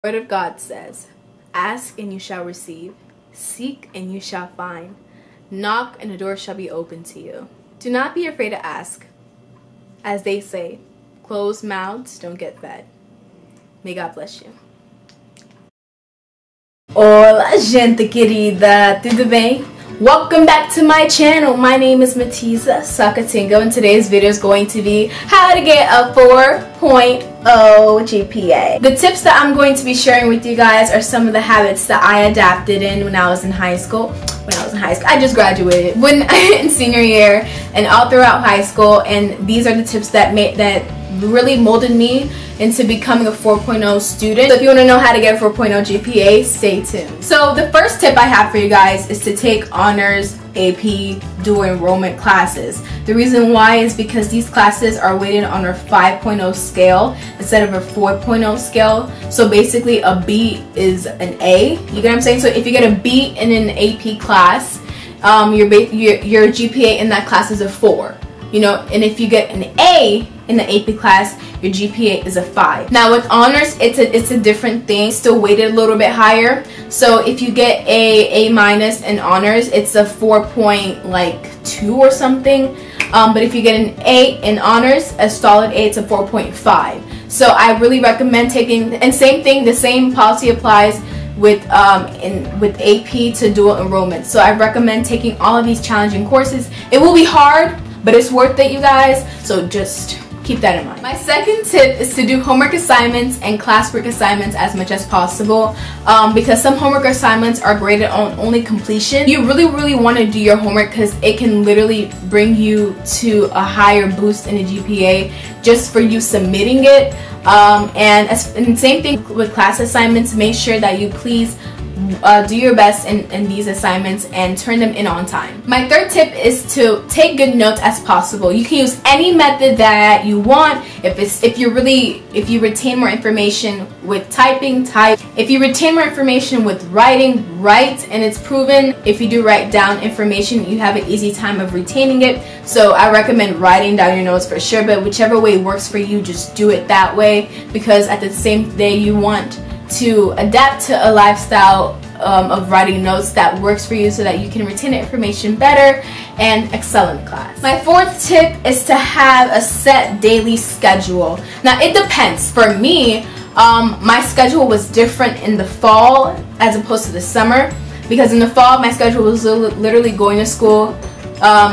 Word of God says, ask and you shall receive, seek and you shall find, knock and the door shall be open to you. Do not be afraid to ask. As they say, closed mouths don't get fed. May God bless you. Olá Gente Querida, tudo bem? Welcome back to my channel. My name is Matiza Sakatingo, and today's video is going to be how to get a 4.0 GPA. The tips that I'm going to be sharing with you guys are some of the habits that I adapted when I was in high school. I just graduated in senior year and all throughout high school, and these are the tips that really molded me into becoming a 4.0 student. So if you want to know how to get a 4.0 GPA, stay tuned. So the first tip I have for you guys is to take honors, AP, dual enrollment classes. The reason why is because these classes are weighted on a 5.0 scale instead of a 4.0 scale. So basically a B is an A, you get what I'm saying? So if you get a B in an AP class, your GPA in that class is a 4. You know, and if you get an A in the AP class, your GPA is a 5. Now with honors, it's a different thing, still weighted a little bit higher. So if you get A minus in honors, it's a 4.2 or something. But if you get an A in honors, a solid A, it's a 4.5. So I really recommend taking, and same thing, the same policy applies with AP to dual enrollment. So I recommend taking all of these challenging courses. It will be hard, but it's worth it, you guys, so just keep that in mind. My second tip is to do homework assignments and classwork assignments as much as possible, because some homework assignments are graded on only completion. You really want to do your homework because it can literally bring you to a higher boost in a GPA just for you submitting it. And same thing with class assignments. Make sure that you please do your best in these assignments and turn them in on time. My third tip is to take good notes as possible. You can use any method that you want. If you retain more information with typing, type. If you retain more information with writing, write, and it's proven if you do write down information, you have an easy time of retaining it. So I recommend writing down your notes for sure, but whichever way works for you, just do it that way, because at the same day you want to adapt to a lifestyle of writing notes that works for you so that you can retain information better and excel in class. My fourth tip is to have a set daily schedule. Now it depends. For me, my schedule was different in the fall as opposed to the summer, because in the fall my schedule was literally going to school,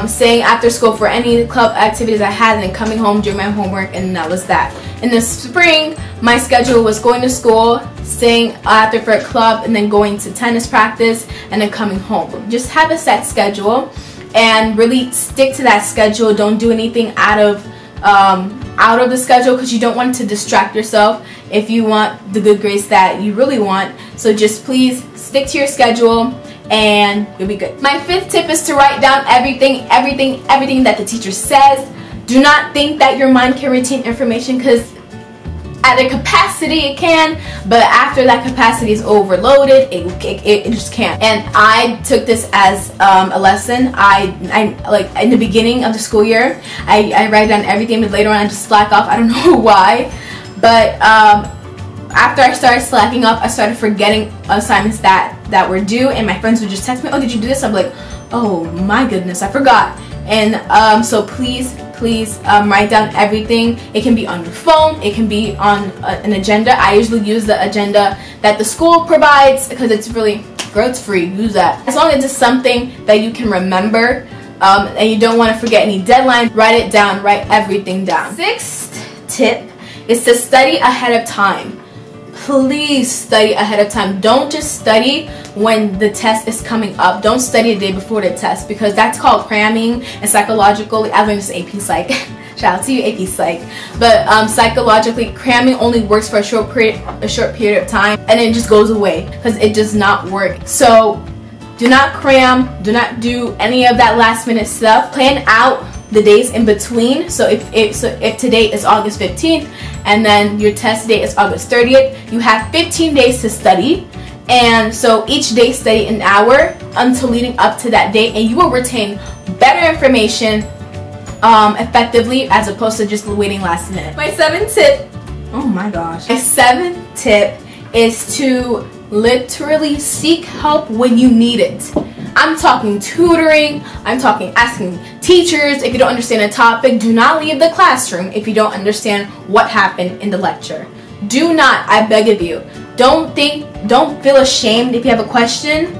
staying after school for any club activities I had, and then coming home, doing my homework, and that was that. In the spring, my schedule was going to school, staying after for a club, and then going to tennis practice, and then coming home. Just have a set schedule and really stick to that schedule. Don't do anything out of the schedule, because you don't want to distract yourself if you want the good grades that you really want. So just please stick to your schedule and you'll be good. My fifth tip is to write down everything that the teacher says. Do not think that your mind can retain information, because at a capacity it can, but after that capacity is overloaded, it just can't. And I took this as a lesson. I like in the beginning of the school year, I write down everything, but later on I just slack off. I don't know why, but after I started slacking off, I started forgetting assignments that were due, and my friends would just text me, "Oh, did you do this?" I'm like, "Oh my goodness, I forgot." And so please write down everything. It can be on your phone, it can be on an agenda. I usually use the agenda that the school provides because it's really, girl, it's free. Use that. As long as it's something that you can remember, and you don't want to forget any deadlines, write it down, write everything down. Sixth tip is to study ahead of time. Please study ahead of time. Don't just study when the test is coming up. Don't study the day before the test, because that's called cramming, and psychologically, I learned this in AP Psych. Shout out to you, AP Psych. But psychologically, cramming only works for a short period of time, and it just goes away because it does not work. So do not cram. Do not do any of that last minute stuff. Plan out the days in between. So if today is August 15th and then your test date is August 30th, you have 15 days to study, and so each day study an hour until leading up to that date, and you will retain better information effectively as opposed to just waiting last minute. My seventh tip, oh my gosh, my seventh tip is to literally seek help when you need it. I'm talking tutoring, I'm talking asking teachers if you don't understand a topic. Do not leave the classroom if you don't understand what happened in the lecture. Do not, I beg of you. Don't feel ashamed if you have a question.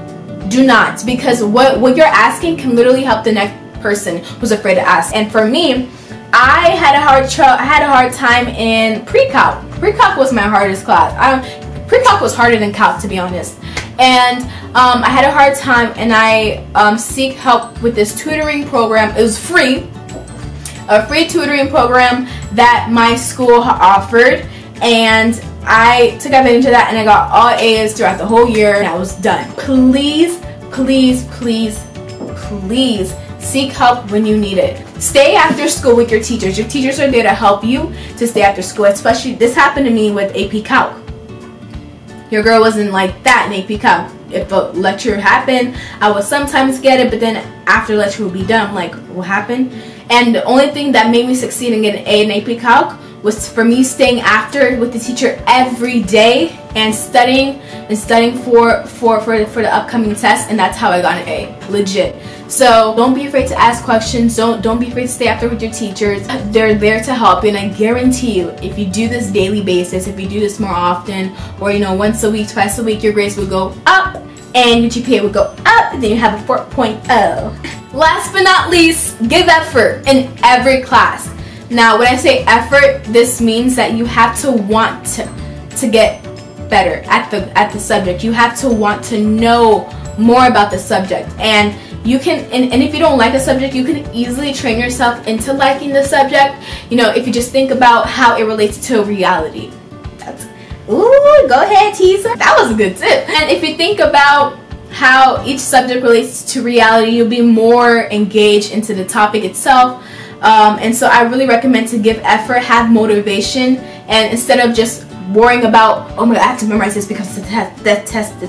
Do not, because what you're asking can literally help the next person who's afraid to ask. And for me, I had a hard time in pre-calc. Pre-calc was my hardest class. Pre-calc was harder than calc, to be honest. And I had a hard time, and I seek help with this tutoring program. It was free, a free tutoring program that my school offered, and I took advantage of that, and I got all A's throughout the whole year, and I was done. Please, please, please, please seek help when you need it. Stay after school with your teachers. Your teachers are there to help you to stay after school. Especially, this happened to me with AP Calc. Your girl wasn't like that in AP Calc. If a lecture happened, I would sometimes get it, but then after lecture would be done, I'm like, what happened? And the only thing that made me succeed in getting an A in AP Calc was for me staying after with the teacher every day and studying for the upcoming test, and that's how I got an A, legit. So don't be afraid to ask questions. Don't be afraid to stay after with your teachers. They're there to help you, and I guarantee you, if you do this daily basis, if you do this more often, or once a week, twice a week, your grades will go up and your GPA will go up, and then you have a 4.0. Last but not least, give effort in every class. Now, when I say effort, this means that you have to want to get better at the subject. You have to want to know more about the subject, and you can, and if you don't like a subject, you can easily train yourself into liking the subject. If you just think about how it relates to reality. Ooh, go ahead, teaser. That was a good tip. And if you think about how each subject relates to reality, you'll be more engaged into the topic itself. And so I really recommend to give effort, have motivation, and instead of just worrying about, oh my God, I have to memorize this because the test.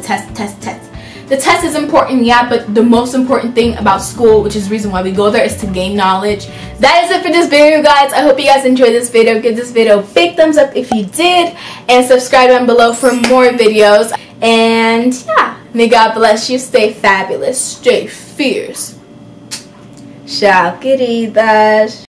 The test is important, yeah, but the most important thing about school, which is the reason why we go there, is to gain knowledge. That is it for this video, guys. I hope you guys enjoyed this video. Give this video a big thumbs up if you did, and subscribe down below for more videos. And yeah, may God bless you. Stay fabulous. Stay fierce. Tchau, queridas.